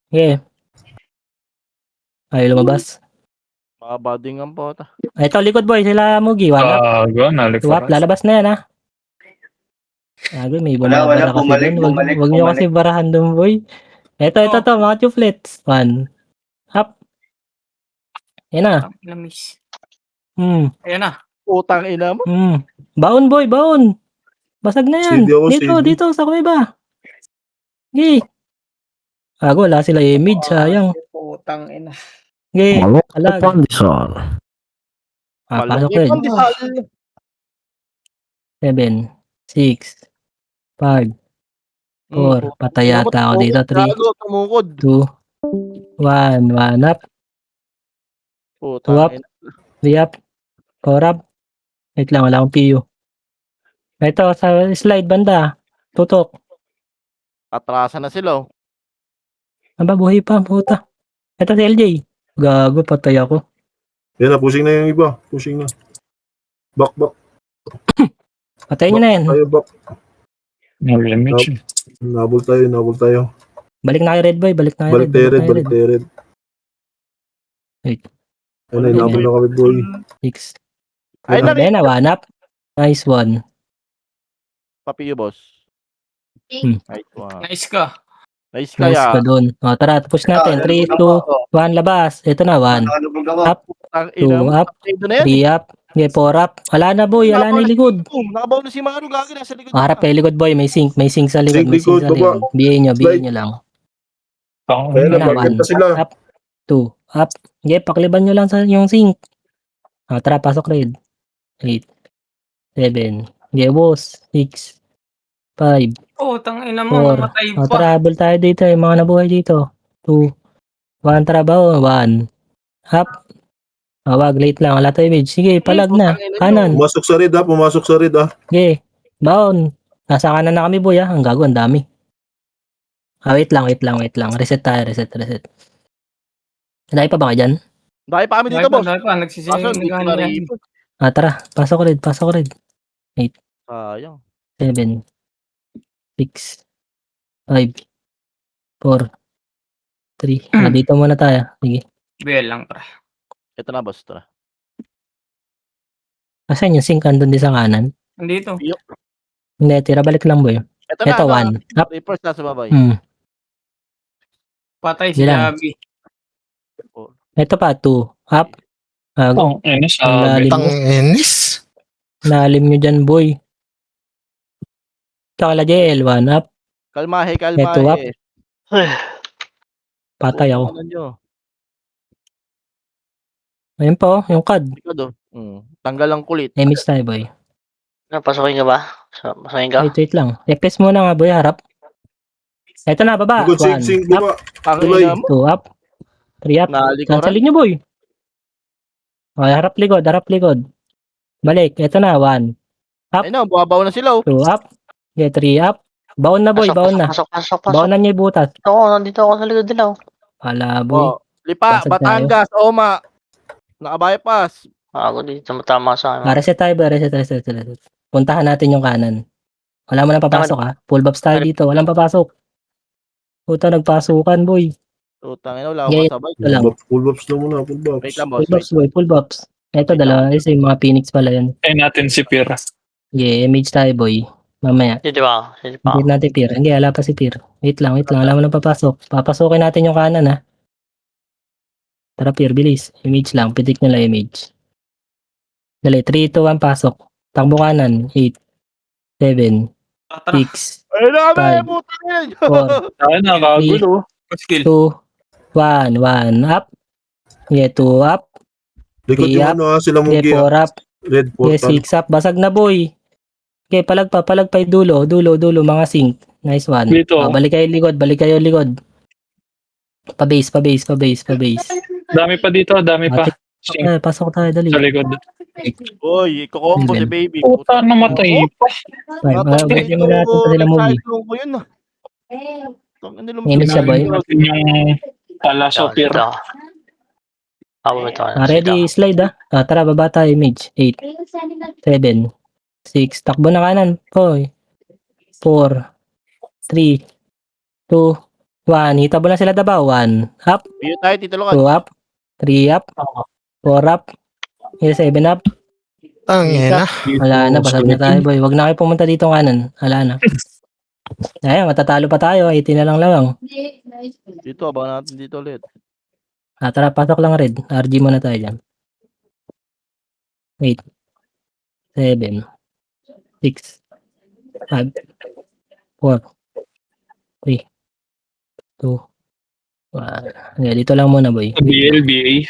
S1: Okay. Ay, lumabas.
S5: Mga bading ang pota.
S1: Ito, likod boy, sila Mugi. 1 up.
S6: Gago,
S1: 2 up,
S6: nalikuran.
S1: lalabas na yan ha. Gago, may
S2: Wala,
S1: bumabara kasi
S2: bumalik,
S1: dun.
S2: bumalik,
S1: Huwag nyo kasi barahan dun, boy. Ito, to, mga chuflets. 1 up. Yan na.
S3: Lamis.
S1: Hmm.
S3: Ayan na.
S5: Utang ina mo.
S1: Baon, boy, baon. Basag na yan.
S4: Sige ako,
S1: Dito,
S4: sige.
S1: dito, sa kuweba. Okay. Gago, wala sila image, sayang.
S3: Putang ina.
S1: Okay. Alag.
S7: Pandesal.
S1: Pasok yun.
S5: Pandesal.
S1: 7, 6, 5, 4. Patay yata ako dito. 3,
S5: Gago, tumukod.
S1: 2, 1. 1 up.
S5: Utang
S1: Up.
S5: ina.
S1: 3 up. 4 up. Wait lang, wala akong PU. Ito, sa slide banda. Tutok.
S5: Atrasan na sila.
S1: Aba, buhay pa, puta. Ito si LJ. Gago, patay ako.
S4: Yan na, pushing na yung iba. Pushing na. Back.
S1: Patayin nyo na yan.
S4: Tayo, back.
S6: Image.
S4: Nabol tayo.
S1: Balik na kayo, Red Boy. Balik na kayo,
S4: Balik tayo, red.
S1: Wait.
S4: Ano, nabol na kami, boy.
S1: 6.
S5: Ay,
S1: Ayan na, 1 up. Nice one.
S5: Papiyo, boss.
S1: Hmm.
S5: Nice one.
S3: Nice ka.
S5: Nice
S1: Nice
S5: kaya.
S1: ka dun. O, tara, push natin. 3, 2, 1, labas. Ito na, 1. Up.
S5: Utang
S1: 2
S5: ina mo.
S1: up.
S5: Ito na yan.
S1: 3 up. Okay, 4 up. Wala na, boy. Wala na yung likod.
S5: Nakabaw na si mga gagi nasa likod.
S1: Harap kayo likod, boy. May sink sa likod.
S4: Sink
S1: May sink
S4: likod,
S1: sa likod.
S4: baba.
S1: BA nyo lang.
S4: Ayan na,
S1: Ayan na,
S4: maganda
S1: 1.
S4: sila.
S1: Up. 2 up. Okay, pakliban nyo lang sa yung sink. O, tara, pasok, Red. 8, 7, okay, boss. 6, 5,
S3: Putang ina mo.
S1: 4.
S3: Namatay
S1: O,
S3: pa.
S1: tara, habol tayo dito. Yung mga nabuhay dito. 2, 1, tara ba? 1. Up. O, wag, late lang. Wala tayo image. Sige, palag na. Kanan.
S4: Pumasok sa red, ah.
S1: Okay. Baon. Nasa kanan na kami, boy, ah. Ang gago, ang dami. Wait lang. Reset tayo, reset. Dahil pa ba kayo dyan?
S5: Dahil pa kami dito, boss.
S3: Dahil pa.
S5: Kaso
S3: Nagsisingin
S5: hindi ko
S3: na yan.
S5: narito.
S1: Tara. Pasok ko rin.
S5: Sayang.
S1: 7, 6, 5, 4, 3. Dito muna tayo. Sige.
S3: Bel lang, pre.
S5: Ito na, boss. Ito na.
S1: Asan yung sink? Andun din sa kanan?
S3: Nandito.
S1: Hindi, tira balik lang, boy.
S5: Ito na.
S1: Ito, 1. Up.
S5: Reapers na sa babay.
S3: Patay si
S1: Bilang.
S3: Javi.
S1: Ito pa, 2. Up.
S6: Oh, ano sabi?
S1: Lalim.
S7: Tanginis.
S1: Lalim nyo dyan, boy. Tsaka JL, 1 up.
S5: Kalmahe.
S1: Ito, up. Patay ako.
S5: Ano nyo?
S1: Ayun pa, oh, yung CAD.
S5: Likod, oh. Tanggal ang kulit.
S1: Image tayo, boy.
S8: Pasokin ka ba? Pasokin ka?
S1: Wait lang. FPS muna nga, boy, harap. Ito na, baba.
S4: Good,
S1: 1
S4: sink,
S1: up.
S4: baba.
S5: Ang
S4: Tuloy.
S5: ina mo.
S1: 2 up. 3 up.
S5: Nalikuran.
S1: Cancelin nyo, boy. Okay, harap likod. Balik. Ito na, 1.
S5: Ay na, buwabaw na sila, oh.
S1: 2 up. Okay, 3 up. Baon na, boy. Baon na.
S8: Pasok.
S1: Baon na nyo yung butas.
S8: Nandito ako sa likod nila.
S1: Wala, boy.
S5: Oh. Lipa,
S1: Basag
S5: Batangas, Oma. Naka-bypass.
S8: Ako dito, tama sa akin.
S1: Reset tayo, boy. Reset. Puntahan natin yung kanan. Wala mo nang papasok, ha? Full buffs tayo dito. Walang papasok. Puta, nagpasukan, boy.
S5: Utang ina, wala
S1: Yeah,
S5: akong sabay.
S1: Ito lang.
S4: Full buffs na muna, full buffs.
S5: Wait lang, boss.
S1: Full buffs, boy. Full buffs. Ito, dalawa. Ito yung mga Phoenix pala yan.
S6: Natin si Pira.
S1: Yeah, image tayo, boy. Mamaya.
S8: Hindi ba?
S1: Hindi natin Pier. Hindi, wala pa si Pier. Wait lang. Wala mo nang papasok. Papasukin natin yung kanan, ha? Tara, Pier, bilis. Image lang. Pitik nyo lang image. Dali, 3, 2, 1, pasok. Takbo kanan. 8, 7,
S3: Tara.
S1: 6,
S5: Ayun na kami,
S1: Five.
S5: puta na yan.
S1: 4,
S6: Ay, nakagulo.
S3: Skill.
S1: 2, 1, 1 up. Yeah, 2 up.
S4: Likod yung
S1: Tiyap.
S4: ano sila
S1: Yeah,
S4: Mugi.
S1: 4 up.
S4: Red
S1: Yeah,
S4: portal.
S1: 6 up. Basag na boy. Okay, palag pa yung dulo, mga sink. Nice one.
S6: Dito.
S1: Balik kayo likod. Pa-base.
S6: Dami pa dito, dami pa. Sing
S1: Pasok tayo, dali.
S6: sa likod.
S5: Uy, iko-combo si baby.
S6: Puta, namatay.
S1: Bigyan mo natin pa sila movie.
S5: Cyclone ko yun ah. Tangin nila
S1: Init siya, boy.
S6: Natin yung ala sopir.
S8: Dito. Ako ito.
S1: Ready, slide tara, baba tayo, mage. 8, 7, 6, takbo na kanan. 4, 3, 2, 1. Hitabo na sila Davao. 1, up,
S5: Biyo tayo, Tito Lokan.
S1: 2 up, 3 up, 4 up, 7 up.
S7: Tangina.
S1: Wala na, basag na tayo, boy. Wag na kayo pumunta dito kanan. Wala na. Ayan, matatalo pa tayo. 80 na lang lawang.
S5: Dito, abangan natin dito ulit.
S1: Tara, pasok lang red. RG muna tayo dyan. 8, 7, 6, 5, 4, 3, 2, 1. Yeah, dito lang muna, boy.
S6: BLBA.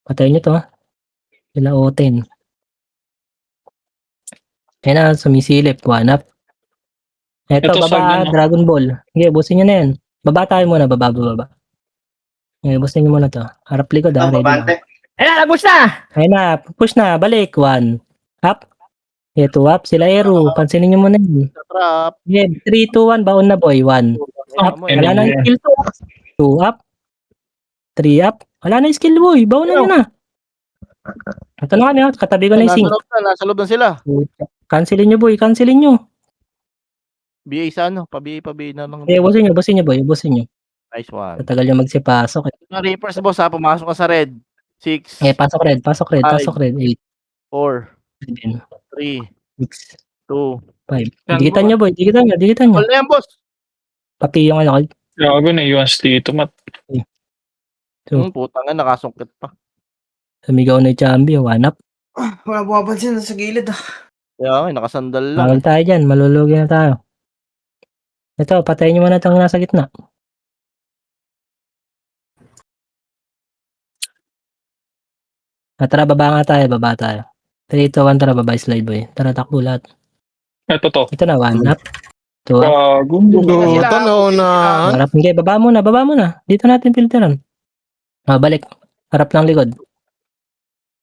S1: Patayin nyo to, Sila O10. Ayan na, sumisilip. 1 up. Eto,
S6: Ito,
S1: baba,
S6: sag na.
S1: Dragon Ball. Okay, busin nyo na yan. Baba tayo muna, baba. Okay, busin nyo muna to. Harap likod,
S2: Ang
S1: ready na.
S2: babante.
S1: Ayan na, Ayun na, push na, balik. 1 up. Yeah, 2 up. Sila Eru, pansinin nyo muna yun.
S5: Sa trap.
S1: Yeah, 3, 2, 1, baon na boy. 1 up. Wala na yung skill 2 up. 3 up. Wala na yung skill boy. Baon na nyo na. Ito na kami, katabi ko na yung sync.
S5: Nasa loob na sila.
S1: Cancelin nyo boy, cancelin nyo.
S5: BA sa ano? Pa-BA na lang.
S1: Eh, busin nyo boy, busin nyo.
S5: Nice one.
S1: Tatagal yung magsipasok.
S5: Yung Reapers boss ha, pumasok ka sa red. 6,
S1: Eh, pasok red. 8,
S5: 4,
S1: 7,
S5: 3,
S1: 6,
S5: 2.
S1: 5. Digitan nyo boy, digitan nyo.
S5: All na yan boss.
S1: Papi yung ano.
S6: Gago na iwas dito, mat.
S5: Putang nga, nakasungkit pa.
S1: Sumigaw na yung champion. 1 up.
S3: Wala bumapansin sa gilid
S5: Kaya nga, nakasandal lang.
S1: Bawal tayo dyan, malulugi na tayo. Ito, patayin nyo muna itong nasa gitna. Tara, baba tayo. 3, 2, 1, tara, baba, slide boy. Tara, takbo lahat.
S6: Ito to.
S1: Ito na, 1 up. 2 up.
S6: Gago.
S7: Puta na unahan.
S1: Harap, hindi, baba muna. Dito natin filteran. Balik. Harap ng likod.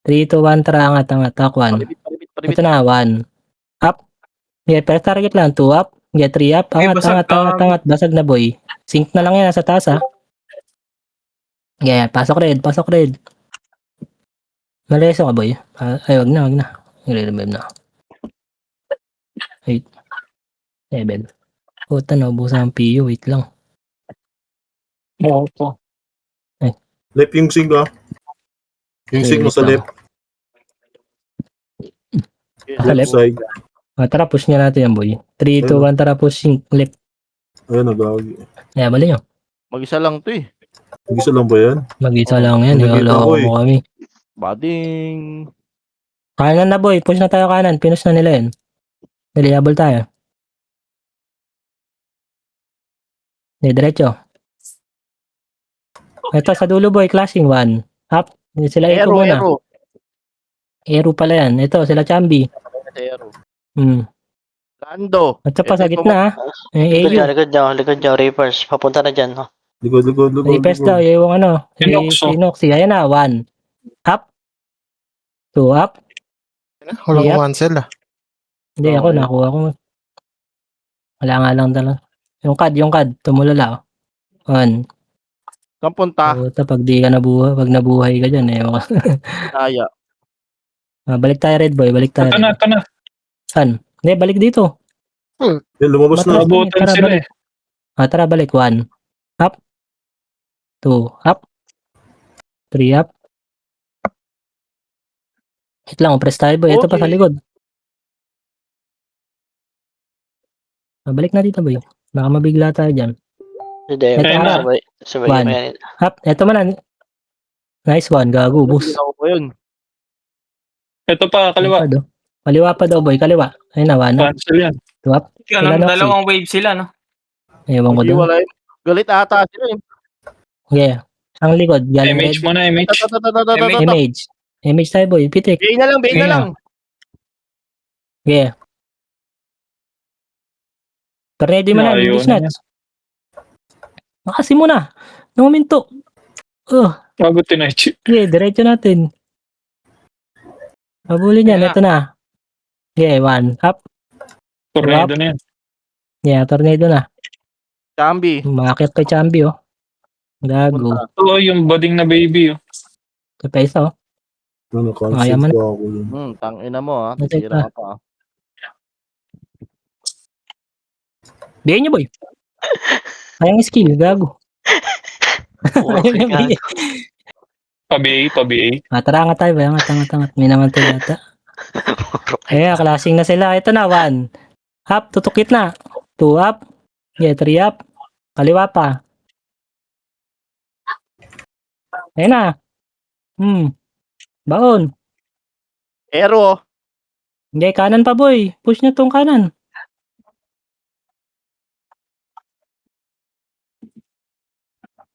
S1: 3, 2, 1, tara, angat, tak 1.
S5: Palibit.
S1: Ito na, 1 up. Yeah, first target lang, 2 up. Yeah, 3 up. Angat. Basag na boy. Sync na lang yan, nasa taas ha. Yeah, pasok red. Maleso ka boy. Ay, wag na. I-revive na. 8, 7. Puta na, ubusan ang PU. Wait lang.
S6: Oo po.
S4: Left yung sing Yung sing mo sa left. Left side.
S1: Tara, push niya natin yan boy. 3, 2, 1, tara, push sync left.
S4: Ayun, nagawagi.
S1: Yeah, bali nyo.
S5: Mag-isa lang to eh.
S4: Mag-isa lang ba yan?
S1: Mag-isa lang yan.
S4: Nagigita
S1: Loko
S4: ko eh.
S1: mo kami.
S5: Bading.
S1: Kanan na boy. Push na tayo kanan. Pinush na nila yun. Dali, habol tayo. Diretso. Ito sa dulo boy. Clashing 1. Up. Sila Eko muna. Ero pala yan. Ito, sila Chambi.
S5: Ero.
S1: At
S5: Lando.
S1: sa pa sa gitna ha.
S8: Likod nyo, Reapers. Papunta na dyan. Oh.
S4: Likod.
S1: Reapers daw. Yung ano.
S6: Inoxo.
S1: Inoxi. Ayan na. 1. Up. 2 up.
S7: Walang
S1: Yep.
S7: cancel ah.
S1: Hindi, ako nakuha ko. Wala nga lang talaga. Yung card. Tumulala. 1.
S5: Saan punta?
S1: Puta, pag di ka nabuhay, pag nabuhay ka dyan,
S5: Naya.
S1: balik tayo red boy, balik tayo.
S6: Ito na.
S1: Saan? Hindi, balik dito.
S4: Yan, lumabas na.
S6: Nabutan
S1: Tara,
S6: sila
S1: balik. Tara, balik. 1. Up. 2. Up. 3 up. Hit lang, press tayo boy. Ito pa sa
S5: Okay.
S1: likod. Balik na dito boy. Baka mabigla tayo dyan.
S8: Hindi,
S1: Ito na.
S8: sabay
S1: One.
S8: yan.
S1: Up. Ito man. Nice one. Gago. Boost.
S5: Ako po yun.
S6: Ito pa, kaliwa.
S1: Kaliwa pa daw boy. Kaliwa. Ayun na. 1 up.
S6: Cancel yan.
S1: 2 up. Sila, Noxy.
S3: Dalawang wave sila, no?
S1: Ewan ko
S5: Hindi
S1: doon.
S5: wala yun. Galit ata sila eh.
S1: Yeah. Ang likod, galing red.
S6: MH mo na, MH.
S1: Image. Image tayo boy, pitik.
S5: Bigay na lang, bigay na
S1: Ayun
S5: lang.
S1: Yeah. Tornado mo na,
S6: Ayaw
S1: English
S6: na
S1: nuts. Makasi mo na. No momento.
S6: Bago tinachi.
S1: Yeah, diretso natin. Habulin yan,
S3: Ayan
S1: ito na. Yeah, 1 up.
S6: Tornado na yan.
S1: Yeah, tornado na.
S5: Chambi.
S1: Umakit pa yung Chambi, oh. Gago.
S6: Oo, yung bading na baby. Oh.
S1: Ito pa isa, oh.
S4: Ano,
S1: Kaya mo
S4: cancel
S1: na.
S4: ko ako yun.
S5: Tangina mo ha.
S1: Nasip
S5: Tira ka pa.
S1: Bigyan niyo, boy. Kayang skill, gago. Ayun, bigyan.
S6: Pa-BA.
S1: Tara nga tayo, ba? Angat. May naman tayo yata. Kaya, klaseng na sila. Ito na, 1. Up, tutukit na. 2 up. Yeah, 3 up. Kaliwa pa. Ayun na. Baon.
S5: Ero.
S1: Hindi, kanan pa, boy. Push nyo tong kanan.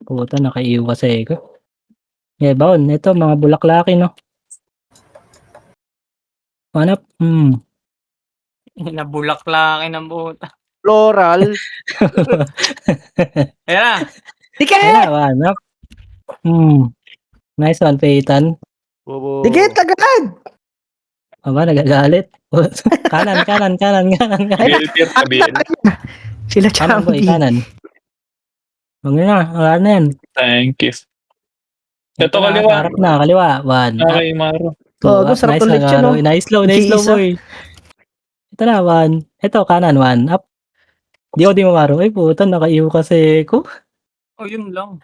S1: Puta, nakaiwas eh ko. Yeah, baon. Ito, mga bulaklaki, no? Hanap.
S3: Nabulaklakin ng buta.
S5: Floral.
S3: Ayan na.
S1: Ayan na, hanap. Nice one, Peyton.
S5: Bobo.
S7: Dikit agad!
S1: Aba, nagagalit. kanan.
S6: BLPR pa BL.
S7: Sila
S1: Kanan, boy,
S7: champi.
S1: kanan. Huwag na, wala na yan.
S6: Thank you. Ito
S1: na,
S6: kaliwa.
S1: Harap na, kaliwa. 1.
S6: Okay, Maro.
S7: Oh, sarap ulit yun, no?
S1: Nice low,
S7: Isa.
S1: boy. Ito na, 1. Ito, kanan, 1. Up. Di mo maro. Ay, puta, nakaiwo kasi ko.
S3: Oh, yun lang.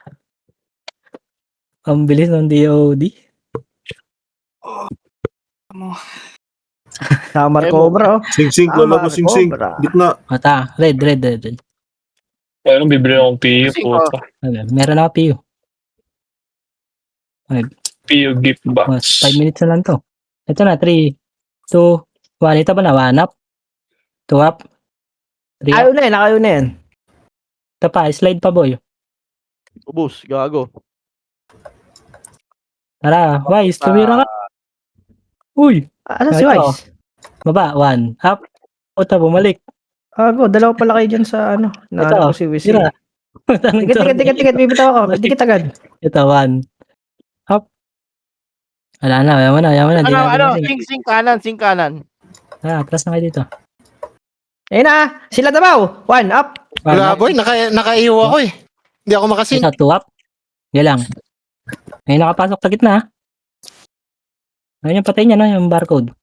S1: Ang bilis ng DOD.
S7: Summer Cobra, oh.
S4: Sing-sing, lalabas sing-sing.
S7: Cobra.
S4: Gitna.
S1: Mata, red.
S6: Pero bibili akong PU. Puta.
S1: Okay, meron ako PU.
S6: PU gift box.
S1: 5 minutes na lang to. Ito na, 3, 2, 1. Ito ba na? 1 up. 2 up. 3 up.
S7: Ayaw na yan.
S1: Ito pa, slide pa, boy.
S5: Ubus. Gago.
S1: Tara, Wise, tumira ka. Uy,
S7: Ano si
S1: Ito.
S7: Wise?
S1: baba, 1. Up. Puta, bumalik.
S7: Ago, dalawa pala kayo dyan sa ano. Naano ko si Wise.
S1: Tira.
S7: Dikit. Bibitaw ako. Dikit agad.
S1: Ito, 1. Up. Wala na, yaman na. Di na natin.
S5: Sing kanan.
S1: Atras na kayo dito.
S7: Ayun na. Sila Dabaw. 1 up.
S1: One
S7: Wala
S1: up.
S7: boy. Nakaiwa ako eh. Hindi ako makasing.
S1: Ito, 2 up. Yan lang. May nakapasok sa gitna. Ayun yung patay niya, no? Yung barcode.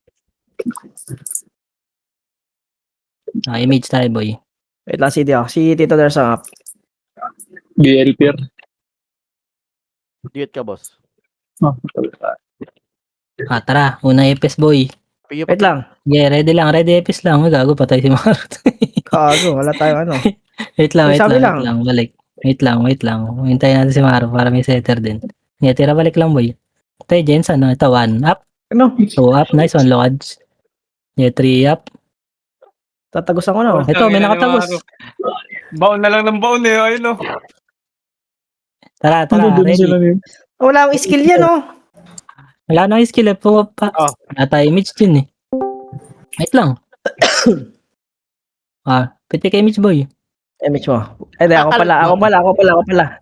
S1: Image tayo, boy.
S7: Wait lang, CD ako. Si Tito Darsang up.
S6: BLPR.
S5: Dikit ka, boss.
S1: Tara. Unang EPS, boy.
S7: Wait lang.
S1: Yeah, ready lang. Ready EPS lang. Gago, patay si Marot.
S7: Kago, wala tayong ano.
S1: Wait lang.
S7: Sabi lang.
S1: Balik. Wait lang. Hintayin natin si Maro para may setter din. Yeah, tira balik lang, boy. Ito yung Jensen, no? Ito, 1 up.
S7: Ano?
S1: 2 up. Nice one, Lodge. Yeah, 3 up.
S7: Tatagusan ko na. Oh.
S1: Ito, may nakatagos.
S3: Baon na lang ng baon eh. Ayun, oh.
S1: Tara, ready.
S7: Wala akong skill yan, oh.
S1: Wala nang skill eh. Nata image din eh. Wait lang. Pitik image, boy.
S7: Image mo. Ay, di, ako pala.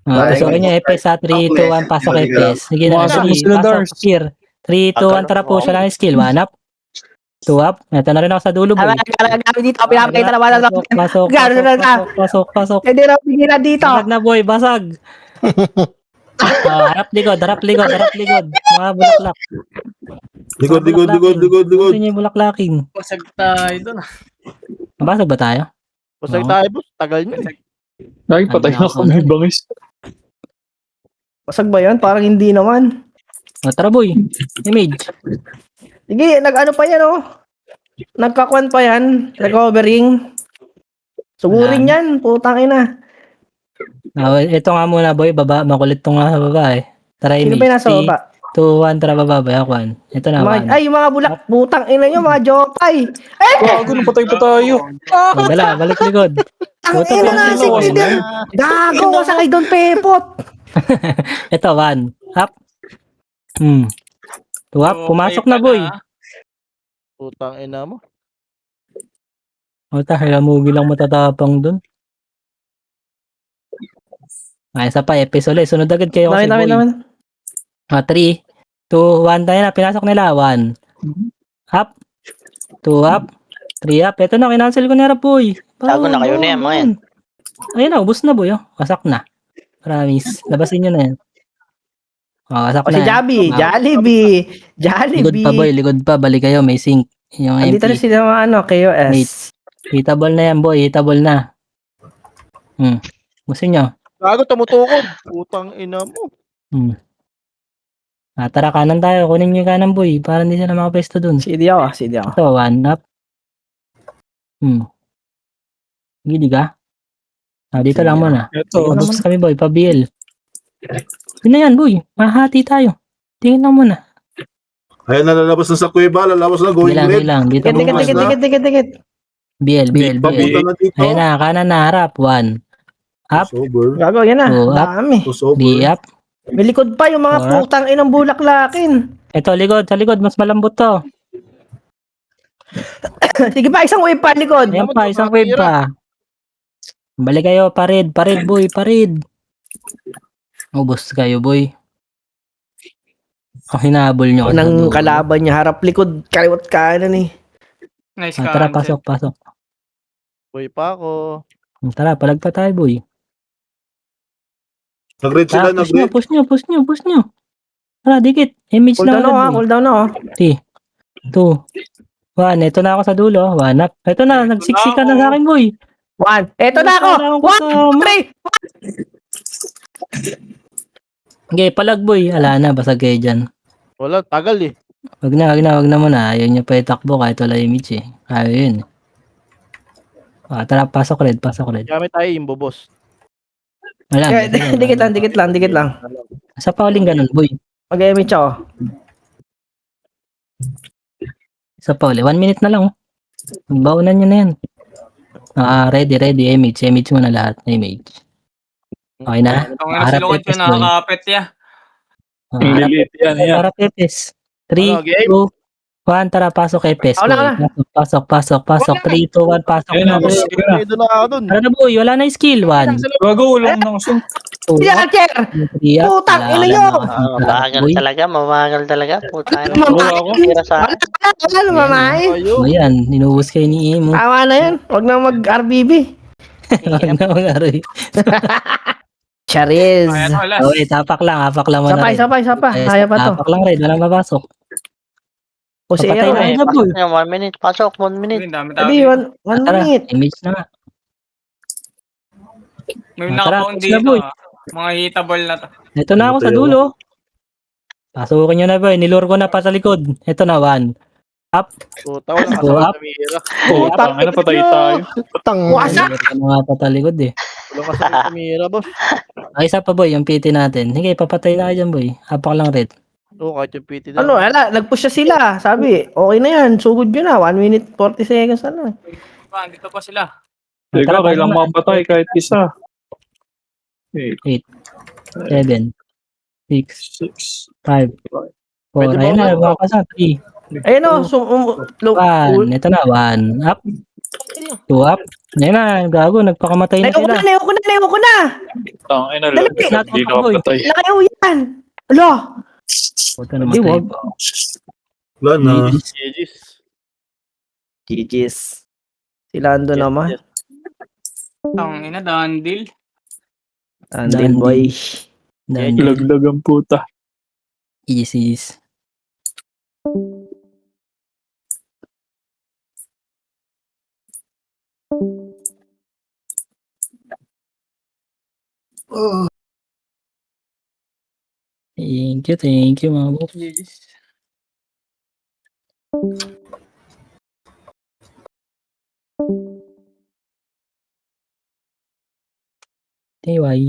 S1: Gusto ko niya EPS sa 3, 2, 1, pasok EPS. Sige na, pasok, here. 3, 2, 1, tara po siya lang yung skill. 1 up. 2 up. Ito na rin ako sa dulo, boy.
S7: Gamit dito. Pinapakita na wala lang.
S1: Pasok.
S7: Hindi na pinila dito.
S1: Basag na, boy, basag. Harap likod. Mga bulaklak.
S4: Likod.
S1: Gusto niya yung bulaklaking.
S3: Pasag tayo doon.
S1: Basag ba tayo?
S5: Pasag
S1: Oo.
S5: tayo, boss. Tagal nyo.
S6: Lagi patay na ako may bangis.
S7: Basag ba yan? Parang hindi naman.
S1: Tara, boy. Image.
S7: Sige, nag-ano pa yan, oh. Nagkakwan pa yan. Recovering. Sugurin yan. Putang ina.
S1: Ito nga muna, boy. Baba. Makulit to nga sa baba eh. Tara,
S7: Sino
S1: image.
S7: ba yung nasa baba?
S1: 2, 1, tara baba boy. Ako 1. Ito na, 1.
S7: Yung mga bulak, putang ina nyo, mga jopay.
S6: Gago, napatay pa tayo.
S1: Oh, dala, balik likod.
S7: Ang
S1: Puta,
S7: ina
S1: puta,
S7: na, si
S1: puta.
S7: Peter. Gago, masakay doon, pepot.
S1: Ito, 1. Up. 2 up. Pumasok na, boy.
S5: Putang ina mo.
S1: Puta, hilamugi lang matatapang doon. Ay, isa pa, episode ulit. Sunod agad kayo kasi,
S7: Dami,
S1: boy.
S7: dami.
S1: 3, 2, 1, tayo na. Pinasok nila. 1. Up. 2 up. 3 up. Ito na, kinancel ko na boy.
S8: Tago na kayo na yan, mga yan.
S1: Ayun na, ubos na boy. Oh. Wasak na. Promise. Labasin nyo na yan. Oh, wasak
S7: O
S1: na.
S7: si Jabi, Jollibee.
S1: Ligod pa boy, ligod pa. Balik kayo, may sync. Yung
S7: Andito na
S1: MP.
S7: sila mga KOS.
S1: Hitable na yan boy, hitable na. Gusto nyo?
S5: Gago, tumutukod. Putang ina mo.
S1: Tara, kanan tayo. Kunin nyo yung kanan boy. Para hindi sila makapesto dun.
S7: CD ako.
S1: Ito, 1 up. Gili ka? Dito lang muna.
S6: Ito.
S1: Mabooks kami boy, pa-BL. Yun na yan boy, mahati tayo. Tingin lang muna.
S4: Ayan na, lalabas na sa kuweba, lalabas na, going red.
S1: Lang. Dito
S7: Dikit.
S1: BL.
S4: Papunta na dito.
S1: Ayun na, kanan na harap. 1. Up.
S4: Sober.
S7: Gago, yan na.
S1: Oh, up.
S7: Dami.
S4: Sober.
S1: 3 up.
S7: May likod pa yung mga
S1: Alright.
S7: putang inang bulaklakin.
S1: Ito, sa likod, mas malambot to.
S7: Sige pa, isang wave pa likod.
S1: Ayan pa, isang wave pa. Balik kayo, pared boy, pared. Ubos kayo boy. Ang hinahabol nyo.
S7: Nang kalaban niya, harap likod, kaliwat kanan eh.
S3: Nice
S1: Tara,
S3: cancel.
S1: pasok.
S5: Boy pa ako.
S1: Tara, palag pa tayo boy.
S4: Nag-red
S1: Tara,
S4: sila,
S1: push
S4: nag-red.
S1: nyo. Tara, dikit. Image
S7: Cool
S1: na
S7: down ako ha,
S1: agad boy.
S7: cool down ako.
S1: 3, 2, 1. Ito na ako sa dulo. 1 up. Ito na, nagsiksik ka na sa akin boy.
S7: 1. Eto na ako.
S1: Wala akong
S7: 1, 3.
S1: Okay, palag boy. Ala na, basag kayo dyan.
S5: Wala, tagal eh.
S1: Wag na muna. Ayaw nyo pa itakbo kahit wala image eh. Ayaw yun. Tara, pasok red.
S5: Gamit tayo yung bobos.
S1: Wala.
S7: Dikit lang.
S1: Sa pauling ganun, boy.
S7: Mag-image ako.
S1: Sa pauli. 1 minute na lang. Magbaunan nyo na yan. Ready. Image mo na lahat. Image. Okay na?
S3: Ang ina si Lukad ko nakakapit ya.
S6: Lilit yan.
S1: Harap Epes. 3,
S5: Ano, game?
S1: 2, 1. Tara, pasok Epes.
S7: Ako na.
S1: Pasok. 3, 2, 1. Pasok
S6: Ayun
S1: na.
S6: na, boss.
S5: Redo na ako dun.
S1: Tara na, boy. Wala na yung skill. 1,
S6: Gago, wala nang asun.
S1: 2,
S7: Hindi ka, Cher!
S1: 3,
S7: Putang ina nyo!
S8: Mabagal talaga. Puta na.
S6: Gago ako.
S8: Tira sa akin.
S7: Wala na mamay.
S5: Ayo.
S1: Ayan, ninuhus kayo ni Imo.
S7: Tawa na yan. Huwag na mag-RBB.
S1: Huwag na mag-aroy.
S7: Chariz.
S3: Kaya wala.
S1: Okay, tapak lang muna.
S7: Sapay.
S1: Red.
S7: Kaya pa to.
S1: Tapak lang red, walang mapasok.
S7: O si
S1: Papatay
S7: Ero.
S1: na.
S8: Eh, pasok niya, 1 minute. Pasok, 1 minute.
S3: Ang dami
S7: Hindi,
S3: tao.
S7: 1
S1: Tara,
S7: minute.
S1: image na nga.
S3: May
S1: Tara,
S3: nakapound
S1: push na,
S3: dito.
S1: boy.
S3: Mga hitable na to.
S1: Ito na ako sa dulo. Pasukin nyo na boy, nilure ko na pa sa likod. Ito na, 1. Up.
S5: Puta, wala
S1: Go
S5: kasama
S1: up.
S5: sa Mira.
S6: Putang ina, patay tayo.
S7: Wasak!
S1: Nilure ko na nga pa sa likod eh.
S5: Wala kasama sa Mira, boss.
S1: Ay, isa pa boy, yung PT natin. Sige, papatay na kayo dyan boy. Hapak lang red.
S5: Oo, kahit yung PT na.
S7: Ano, wala. Nag-push na sila. Sabi, okay na yan. Sugod yun na. 1 minute 40 seconds na.
S3: Pa, dito pa sila.
S6: Teka, kailang mapatay kahit isa. 8,
S1: 7, 6,
S6: 6.
S1: 5, 4.
S5: Pwede ba
S1: Ayun na,
S5: ako?
S1: mga kasa. 3,
S7: Ayun o.
S1: 1. Ito na, 1. Up. 2 up. Ayun na, gago. Nagpakamatay na sila.
S7: Naiwan ko na.
S6: Tang ina,
S7: Dali,
S6: hindi na mapatay.
S7: Nakayaw yan. Alo.
S1: Puta namatay
S7: wag.
S1: pa.
S4: Wala na.
S5: GG's.
S7: GG's. Sila ando naman.
S3: Tang ina, dandil.
S7: Andin boy.
S6: Laglag ang puta.
S1: Easy. Thank you mga boss. TY.